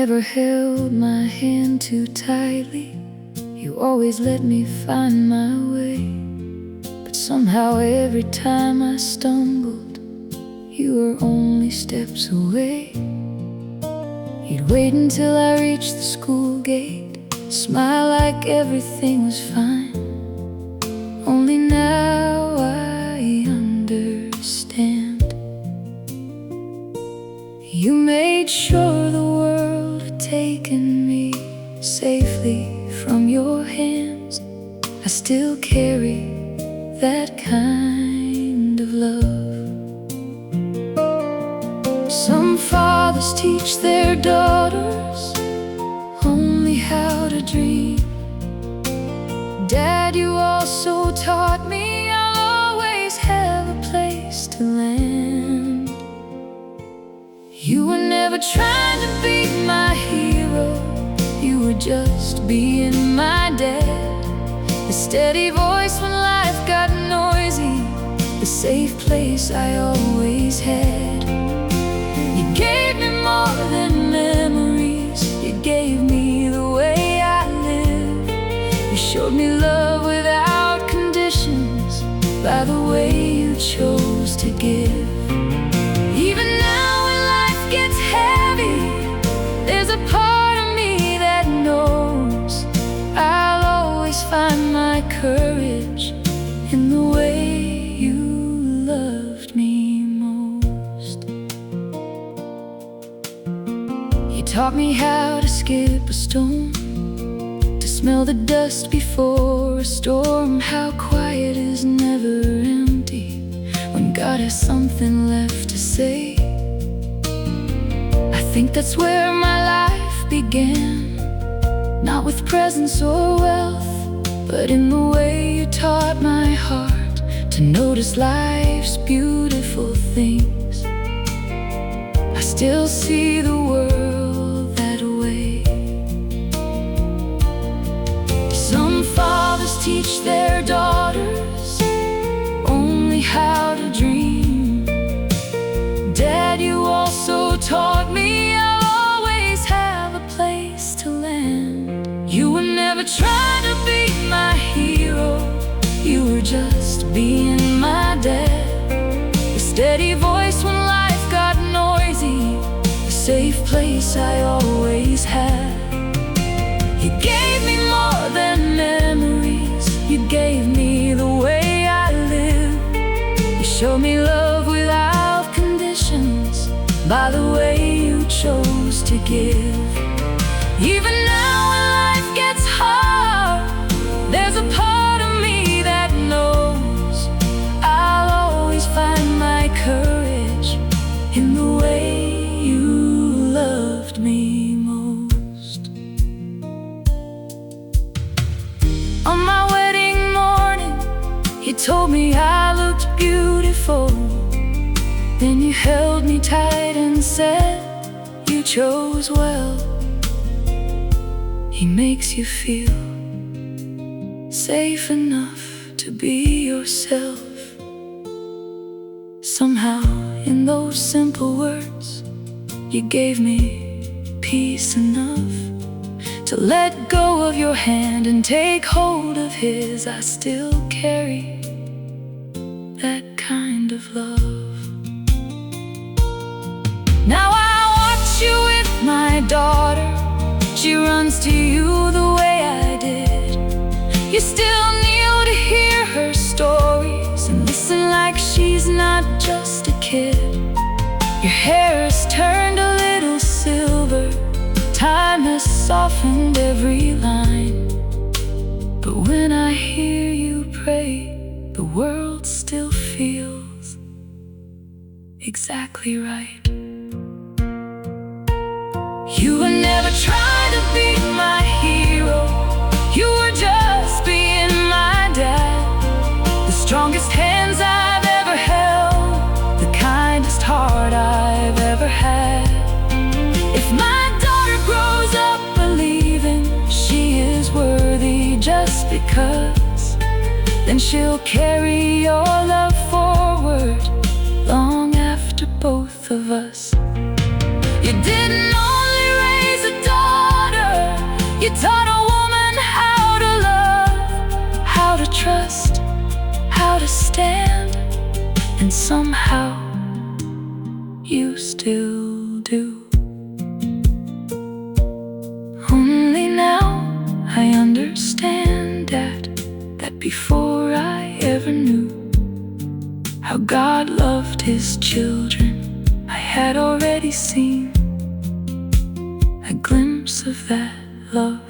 never held my hand too tightly. You always let me find my way. But somehow every time I stumbled, you were only steps away. You'd wait until I reached the school gate, smile like everything was fine. Only now I understand. You made sure the world had taken me safely from your hands. I still carry that kind of love. Some fathers teach their daughters only how to dream. Dad, you also taught me I'll always have a place to land. You were never trying to be my hero, you were just being my dad. The steady voice when life got noisy, the safe place I always had. You gave me more than memories, you gave me the way I live. You showed me love without conditions by the way you chose to give. Even now when life gets heavy, there's a part of me that knows I'll always find my courage in the way you loved me most. You taught me how to skip a stone, to smell the dust before a storm, how quiet is never empty when God has something left to say. I think that's where my life began, not with presents or wealth, but in the way you taught my heart to notice life's beautiful things. I still see the world that way. Some fathers teach their daughters only how to dream. Dad, you also taught me I'll always have a place to land. You were never trying to be my hero, you were just being my dad. The steady voice when life got noisy, the safe place I always had. You gave me more than memories, you gave me the way I live. You showed me love without conditions by the way you chose to give. Even now when life gets hard, there's a part of me that knows I'll always find my courage in the way you loved me most. On my wedding morning, you told me I looked beautiful. Then you held me tight and said, you chose well. He makes you feel safe enough to be yourself. Somehow in those simple words, you gave me peace enough to let go of your hand and take hold of his. I still carry that kind of love. Now I watch you with my daughter, she runs to you the way I did. You still kneel to hear her stories and listen like she's not just a kid. Your hair has turned a little silver, time has softened every line. But when I hear you pray, the world still feels exactly right. You were never trying to be my hero, you were just being my dad. The strongest hands I've ever held, the kindest heart I've ever had. If my daughter grows up believing she is worthy just because, then she'll carry your love forward long after both of us. You didn't only raise a You taught a woman how to love, how to trust, how to stand, and somehow you still do. Only now I understand that before I ever knew how God loved His children, I had already seen a glimpse of that love.